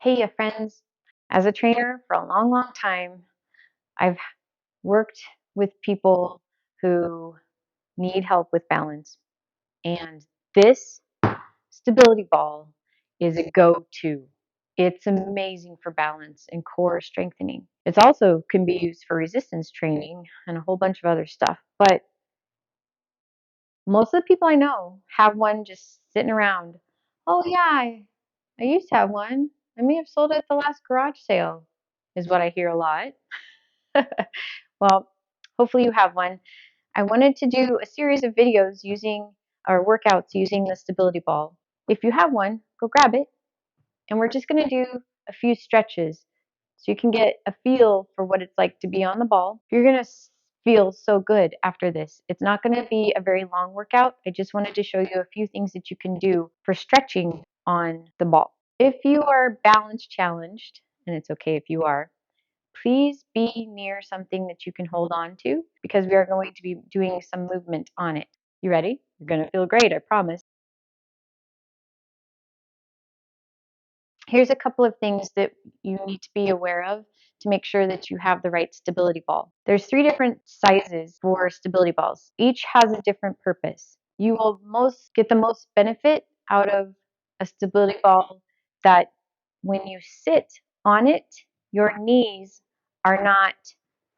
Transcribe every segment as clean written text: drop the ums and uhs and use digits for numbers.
Hey, friends. As a trainer for a long, long time, I've worked with people who need help with balance. And this stability ball is a go-to. It's amazing for balance and core strengthening. It also can be used for resistance training and a whole bunch of other stuff. But most of the people I know have one just sitting around. Oh, yeah, I used to have one. I may have sold it at the last garage sale, is what I hear a lot. Well, hopefully you have one. I wanted to do a series of videos using or workouts using the stability ball. If you have one, go grab it. And we're just going to do a few stretches so you can get a feel for what it's like to be on the ball. You're going to feel so good after this. It's not going to be a very long workout. I just wanted to show you a few things that you can do for stretching on the ball. If you are balance challenged, and it's okay if you are, please be near something that you can hold on to because we are going to be doing some movement on it. You ready? You're going to feel great, I promise. Here's a couple of things that you need to be aware of to make sure that you have the right stability ball. There's 3 different sizes for stability balls. Each has a different purpose. You will get the most benefit out of a stability ball that when you sit on it, your knees are not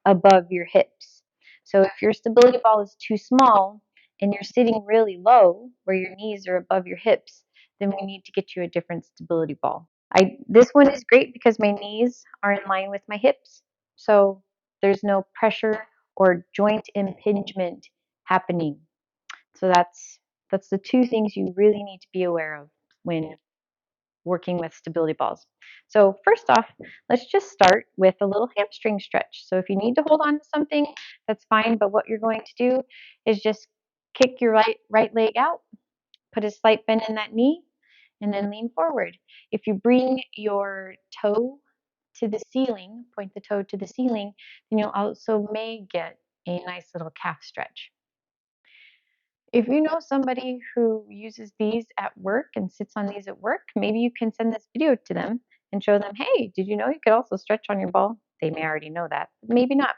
above your hips. So if your stability ball is too small and you're sitting really low where your knees are above your hips, then we need to get you a different stability ball. This one is great because my knees are in line with my hips, so there's no pressure or joint impingement happening. So that's the 2 things you really need to be aware of when working with stability balls. So first off, let's just start with a little hamstring stretch. So if you need to hold on to something, that's fine, but what you're going to do is just kick your right leg out, put a slight bend in that knee, and then lean forward. If you bring your toe to the ceiling, point the toe to the ceiling, then you'll also may get a nice little calf stretch. If you know somebody who uses these at work and sits on these at work, maybe you can send this video to them and show them, hey, did you know you could also stretch on your ball? They may already know that, but maybe not.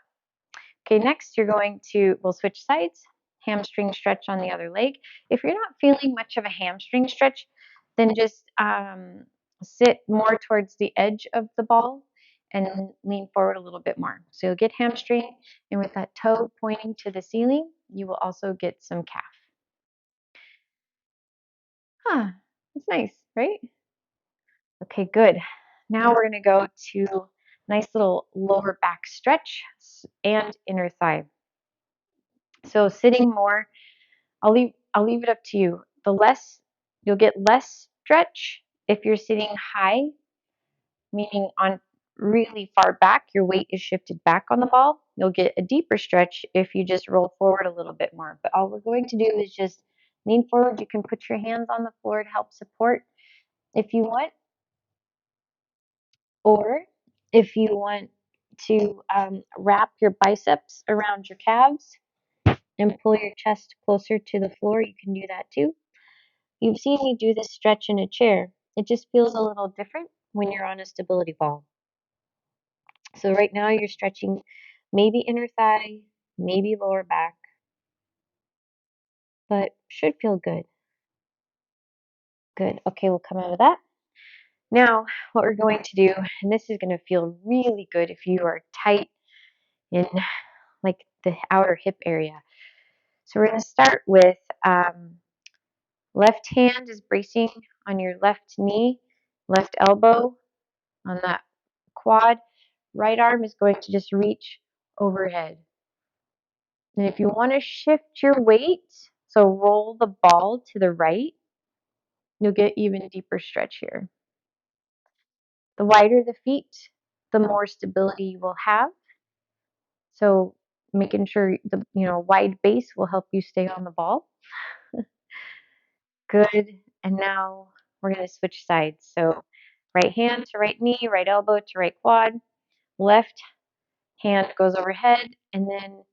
Okay, next we'll switch sides, hamstring stretch on the other leg. If you're not feeling much of a hamstring stretch, then just sit more towards the edge of the ball and lean forward a little bit more. So you'll get hamstring, and with that toe pointing to the ceiling, you will also get some calf. Huh, that's nice, right? Okay, good. Now we're going to go to nice little lower back stretch and inner thigh. So sitting more, I'll leave it up to you. You'll get less stretch if you're sitting high, meaning on really far back, your weight is shifted back on the ball. You'll get a deeper stretch if you just roll forward a little bit more. But all we're going to do is just lean forward. You can put your hands on the floor to help support if you want, or if you want to wrap your biceps around your calves and pull your chest closer to the floor, you can do that too. You've seen me do this stretch in a chair. It just feels a little different when you're on a stability ball. So right now you're stretching maybe inner thigh, maybe lower back, but should feel good. Good. Okay, we'll come out of that. Now, what we're going to do, and this is going to feel really good if you are tight in like the outer hip area. So we're going to start with left hand is bracing on your left knee, left elbow on that quad. Right arm is going to just reach overhead. And if you want to shift your weight, so roll the ball to the right, you'll get even deeper stretch here. The wider the feet, the more stability you will have. So making sure the wide base will help you stay on the ball. Good. And now we're going to switch sides. So right hand to right knee, right elbow to right quad, left hand goes overhead, and then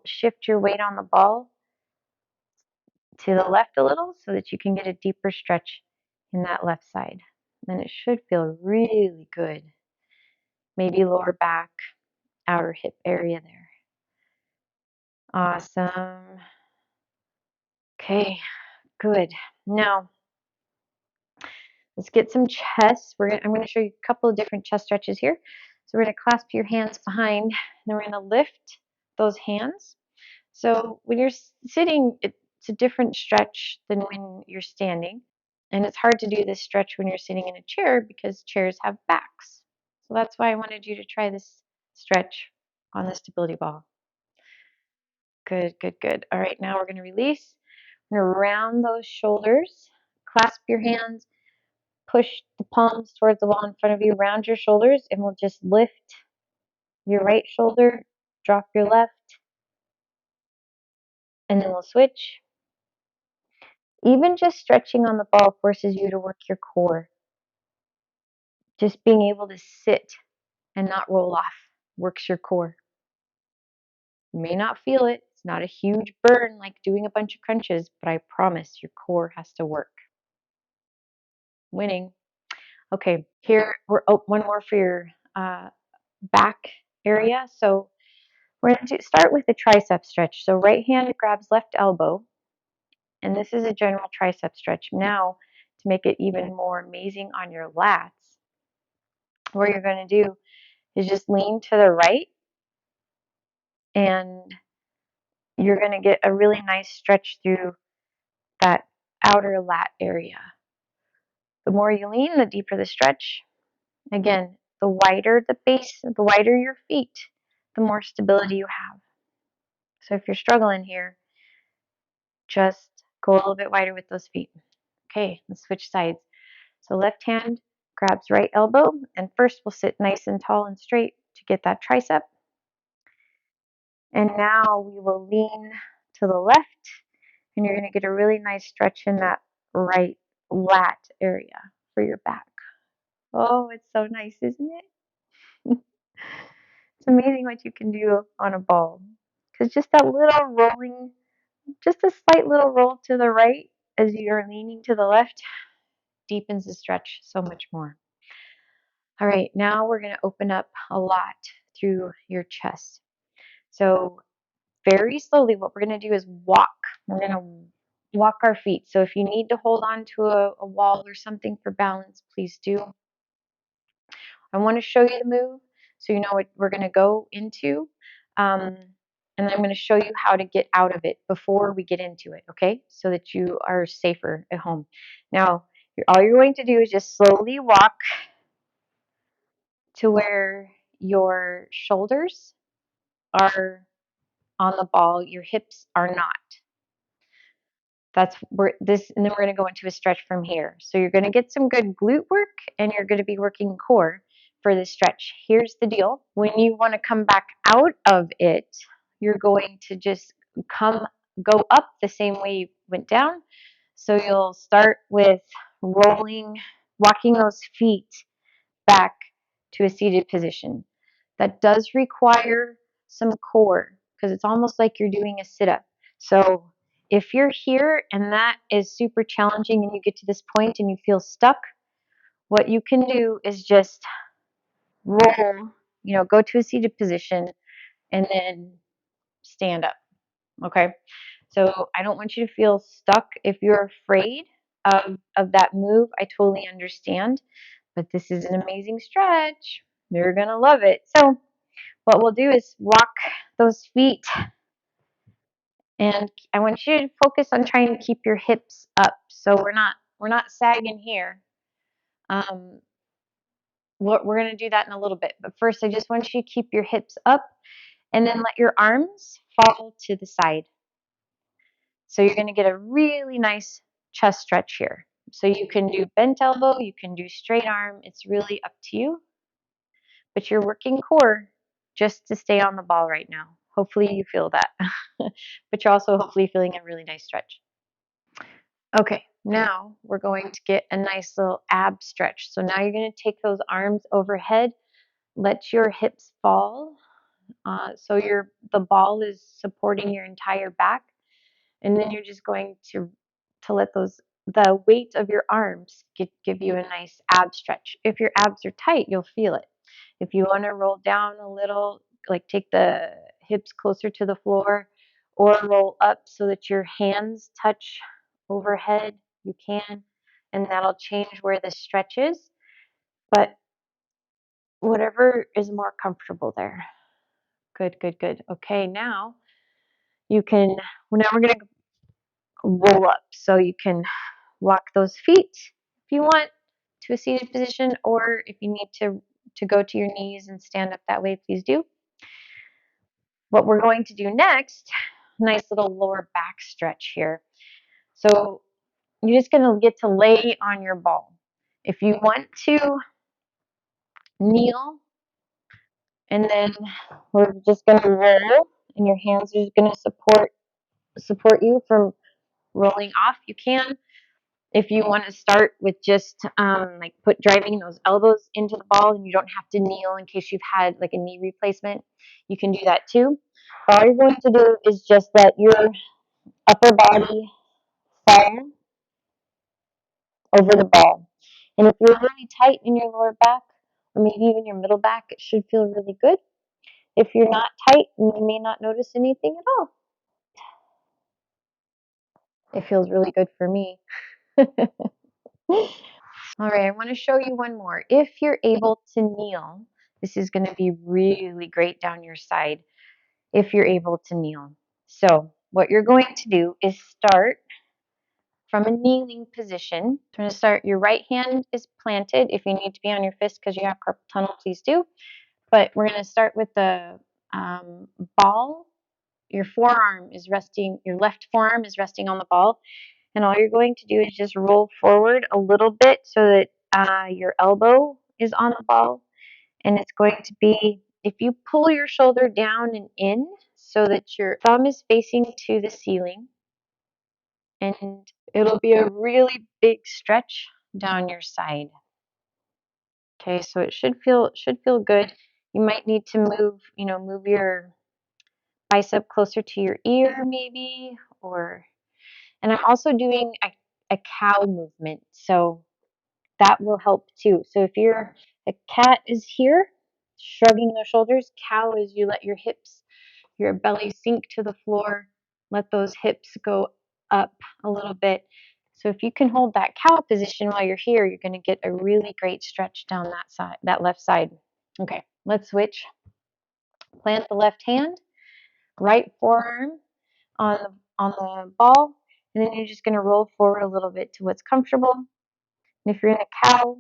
shift your weight on the ball to the left a little so that you can get a deeper stretch in that left side. then it should feel really good. Maybe lower back, outer hip area there. Awesome. Okay, good. Now, let's get some chest. I'm going to show you a couple of different chest stretches here. So we're going to clasp your hands behind, and then we're going to lift those hands. So when you're sitting, it's a different stretch than when you're standing. And it's hard to do this stretch when you're sitting in a chair because chairs have backs. So that's why I wanted you to try this stretch on the stability ball. Good, good, good. All right, now we're going to release. We're going to round those shoulders, clasp your hands, push the palms towards the wall in front of you, round your shoulders, and we'll just lift your right shoulder, drop your left, and then we'll switch. Even just stretching on the ball forces you to work your core. Just being able to sit and not roll off works your core. You may not feel it. It's not a huge burn like doing a bunch of crunches, but I promise your core has to work. Winning. Okay, here we're one more for your back area. So we're going to start with the tricep stretch. So right hand grabs left elbow, and this is a general tricep stretch. Now, to make it even more amazing on your lats, what you're going to do is just lean to the right, and you're going to get a really nice stretch through that outer lat area. The more you lean, the deeper the stretch. Again, the wider the base, the wider your feet, the more stability you have. So if you're struggling here, just go a little bit wider with those feet. Okay, let's switch sides. So left hand grabs right elbow, and first we'll sit nice and tall and straight to get that tricep. And now we will lean to the left, and you're going to get a really nice stretch in that right lat area for your back. Oh, it's so nice, isn't it? It's amazing what you can do on a ball. Because just that little rolling, just a slight little roll to the right as you're leaning to the left deepens the stretch so much more. All right, now we're going to open up a lot through your chest. So very slowly, what we're going to do is walk. We're going to walk our feet. So if you need to hold on to a wall or something for balance, please do. I want to show you the move so you know what we're going to go into. And then I'm going to show you how to get out of it before we get into it, okay? So that you are safer at home. Now, all you're going to do is just slowly walk to where your shoulders are on the ball, your hips are not. That's where this, and then we're going to go into a stretch from here. So you're going to get some good glute work, and you're going to be working core for this stretch. Here's the deal. When you want to come back out of it, you're going to just go up the same way you went down. So you'll start with walking those feet back to a seated position. That does require some core because it's almost like you're doing a sit-up. So if you're here and that is super challenging and you get to this point and you feel stuck, what you can do is just roll, go to a seated position and then stand up. Okay. So I don't want you to feel stuck. If you're afraid of that move, I totally understand. But this is an amazing stretch. You're going to love it. So what we'll do is walk those feet, and I want you to focus on trying to keep your hips up. So we're not sagging here. We're going to do that in a little bit. But first, I just want you to keep your hips up and then let your arms fall to the side. So you're going to get a really nice chest stretch here. So you can do bent elbow, you can do straight arm. It's really up to you. But you're working core just to stay on the ball right now. Hopefully you feel that. But you're also hopefully feeling a really nice stretch. Okay, now we're going to get a nice little ab stretch. So now you're going to take those arms overhead, let your hips fall. So the ball is supporting your entire back. And then you're just going to let those the weight of your arms give you a nice ab stretch. If your abs are tight, you'll feel it. If you want to roll down a little, like take the hips closer to the floor or roll up so that your hands touch overhead, you can, and that'll change where the stretch is. But whatever is more comfortable there. Good, good, good. Okay, now you can, now we're going to roll up. So you can walk those feet if you want to a seated position, or if you need to go to your knees and stand up that way, please do. What we're going to do next, nice little lower back stretch here. So you're just going to get to lay on your ball. If you want to kneel, and then we're just going to roll, and your hands are just going to support you from rolling off. You can. If you want to start with just like driving those elbows into the ball and you don't have to kneel in case you've had like a knee replacement, you can do that too. All you're going to do is just let your upper body fall over the ball. And if you're really tight in your lower back, or maybe even your middle back, it should feel really good. If you're not tight, you may not notice anything at all. It feels really good for me. All right, I want to show you one more. If you're able to kneel, this is going to be really great down your side if you're able to kneel. So what you're going to do is start from a kneeling position. You're going to start, your right hand is planted. If you need to be on your fist because you have carpal tunnel, please do. But we're going to start with the ball. Your forearm is resting, your left forearm is resting on the ball. And all you're going to do is just roll forward a little bit so that your elbow is on the ball. And it's going to be, if you pull your shoulder down and in so that your thumb is facing to the ceiling, and it'll be a really big stretch down your side. Okay, so it should feel good. You might need to move your bicep closer to your ear maybe, and I'm also doing a cow movement. So that will help too. So if a cat is here, shrugging their shoulders, cow is you let your hips, your belly sink to the floor, let those hips go up a little bit. So if you can hold that cow position while you're here, you're going to get a really great stretch down that side, that left side. Okay, let's switch. Plant the left hand, right forearm on the ball, and then you're just going to roll forward a little bit to what's comfortable. And if you're in a cow,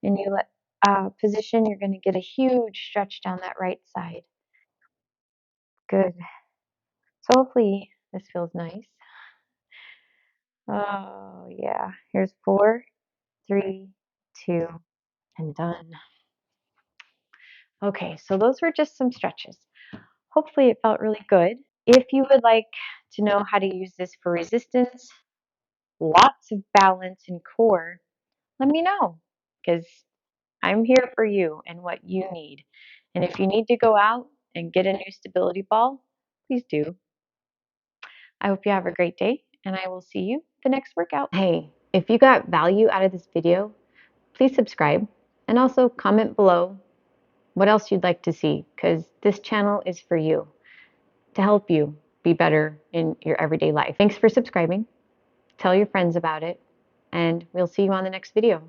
and you let position, you're going to get a huge stretch down that right side. Good. So hopefully this feels nice. Oh, yeah. Here's 4, 3, 2, and done. Okay, so those were just some stretches. Hopefully it felt really good. If you would like to know how to use this for resistance, lots of balance and core, let me know, because I'm here for you and what you need. And if you need to go out and get a new stability ball, please do. I hope you have a great day, and I will see you the next workout. Hey, if you got value out of this video, please subscribe and also comment below what else you'd like to see, because this channel is for you, to help you be better in your everyday life. Thanks for subscribing. Tell your friends about it, and we'll see you on the next video.